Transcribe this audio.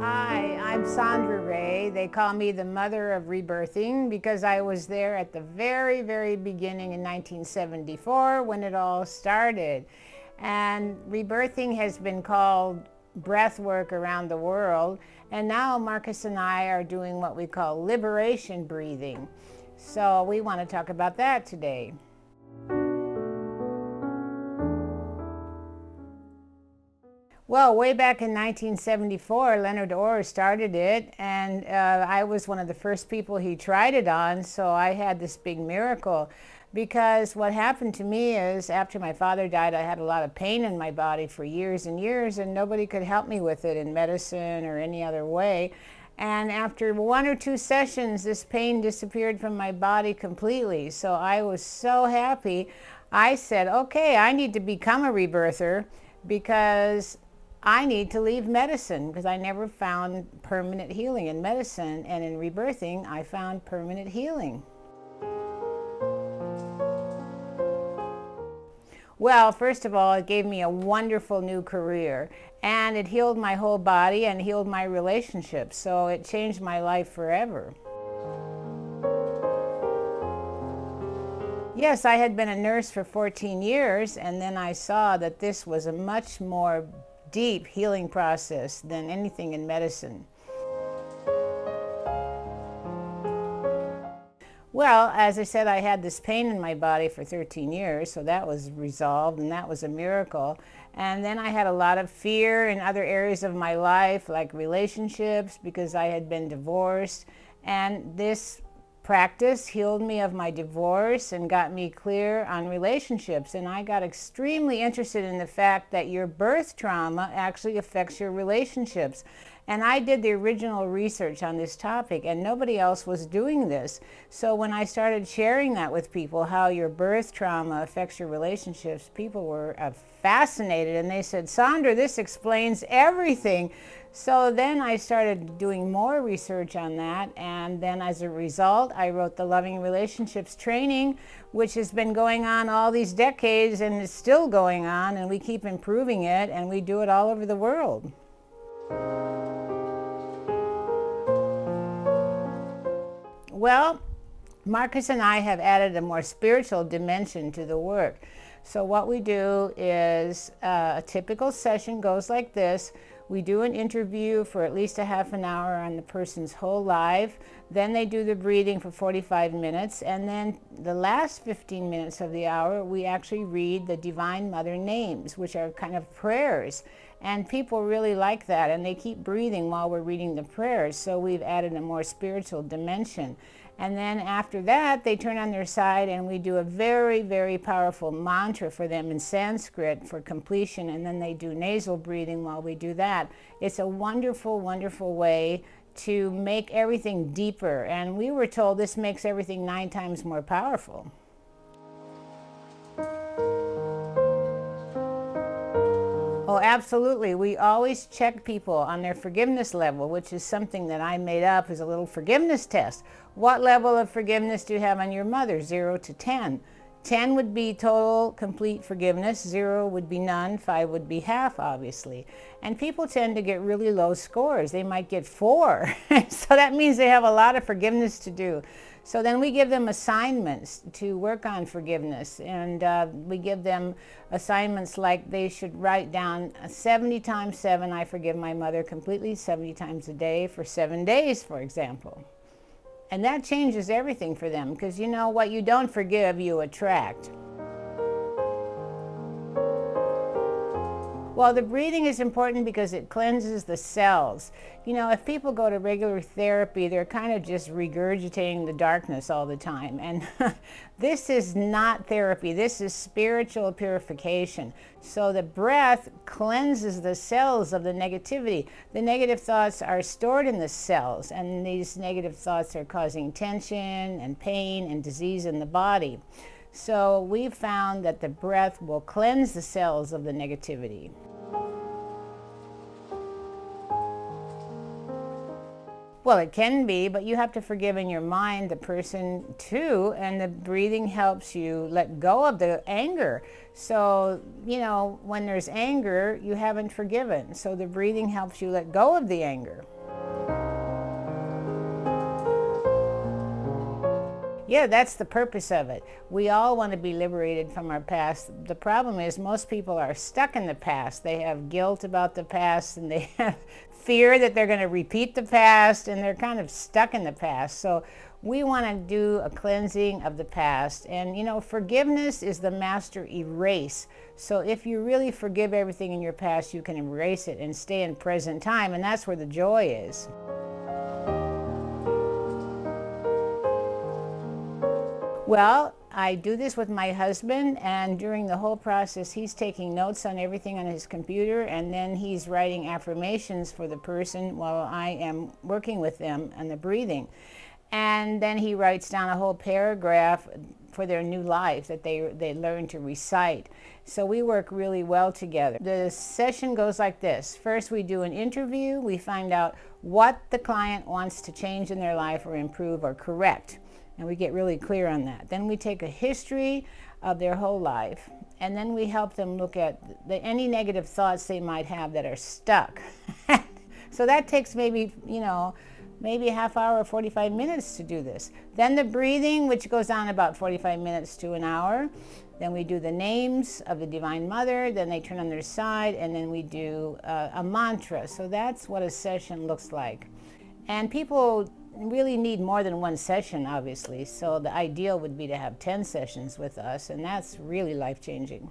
Hi, I'm Sondra Ray. They call me the mother of rebirthing because I was there at the very, very beginning in 1974 when it all started. And rebirthing has been called breathwork around the world. And now Markus and I are doing what we call liberation breathing. So we want to talk about that today. Well, way back in 1974, Leonard Orr started it, and I was one of the first people he tried it on, so I had this big miracle. Because what happened to me is, after my father died, I had a lot of pain in my body for years and years, and nobody could help me with it in medicine or any other way. And after 1 or 2 sessions, this pain disappeared from my body completely. So I was so happy. I said, okay, I need to become a rebirther because I need to leave medicine, because I never found permanent healing in medicine, and in rebirthing I found permanent healing. Well, first of all, it gave me a wonderful new career, and it healed my whole body and healed my relationships, so it changed my life forever. Yes, I had been a nurse for 14 years, and then I saw that this was a much more deep healing process than anything in medicine. Well, as I said, I had this pain in my body for 13 years, so that was resolved, and that was a miracle. And then I had a lot of fear in other areas of my life, like relationships, because I had been divorced. And this practice healed me of my divorce and got me clear on relationships. And I got extremely interested in the fact that your birth trauma actually affects your relationships. And I did the original research on this topic, and nobody else was doing this. So when I started sharing that with people, how your birth trauma affects your relationships, people were fascinated, and they said, Sondra, this explains everything. So then I started doing more research on that, and then as a result, I wrote the Loving Relationships Training, which has been going on all these decades and is still going on, and we keep improving it, and we do it all over the world. Well, Markus and I have added a more spiritual dimension to the work. So what we do is a typical session goes like this. We do an interview for at least a half an hour on the person's whole life. Then they do the breathing for 45 minutes. And then the last 15 minutes of the hour, we actually read the Divine Mother names, which are kind of prayers. And people really like that, and they keep breathing while we're reading the prayers. So we've added a more spiritual dimension. And then after that, they turn on their side, and we do a very, very powerful mantra for them in Sanskrit for completion, and then they do nasal breathing while we do that. It's a wonderful, wonderful way to make everything deeper, and we were told this makes everything 9 times more powerful. Oh, absolutely. We always check people on their forgiveness level, which is something that I made up as a little forgiveness test. What level of forgiveness do you have on your mother? 0 to 10. 10 would be total, complete forgiveness. 0 would be none. 5 would be half, obviously. And people tend to get really low scores. They might get 4. So that means they have a lot of forgiveness to do. So then we give them assignments to work on forgiveness, and we give them assignments like they should write down 70 times 7, I forgive my mother completely, 70 times a day for 7 days, for example. And that changes everything for them, because you know what you don't forgive, you attract. Well, the breathing is important because it cleanses the cells. You know, if people go to regular therapy, they're kind of just regurgitating the darkness all the time. And this is not therapy. This is spiritual purification. So the breath cleanses the cells of the negativity. The negative thoughts are stored in the cells, and these negative thoughts are causing tension and pain and disease in the body. So we've found that the breath will cleanse the cells of the negativity. Well, it can be, but you have to forgive in your mind the person too, and the breathing helps you let go of the anger. So, you know, when there's anger, you haven't forgiven. So the breathing helps you let go of the anger. Yeah, that's the purpose of it. We all want to be liberated from our past. The problem is most people are stuck in the past. They have guilt about the past, and they have fear that they're going to repeat the past, and they're kind of stuck in the past. So we want to do a cleansing of the past. And forgiveness is the master erase. So if you really forgive everything in your past, you can erase it and stay in present time, and that's where the joy is. Well, I do this with my husband, and during the whole process, he's taking notes on everything on his computer, and then he's writing affirmations for the person while I am working with them on the breathing. And then he writes down a whole paragraph for their new life that they learn to recite. So we work really well together. The session goes like this. First, we do an interview. We find out what the client wants to change in their life or improve or correct. And we get really clear on that. Then we take a history of their whole life, and then we help them look at any negative thoughts they might have that are stuck. So that takes maybe a half hour or 45 minutes to do this. Then the breathing, which goes on about 45 minutes to an hour. Then we do the names of the Divine Mother, then they turn on their side, and then we do a mantra. So that's what a session looks like. And people really need more than one session, obviously. So the ideal would be to have 10 sessions with us, and that's really life-changing.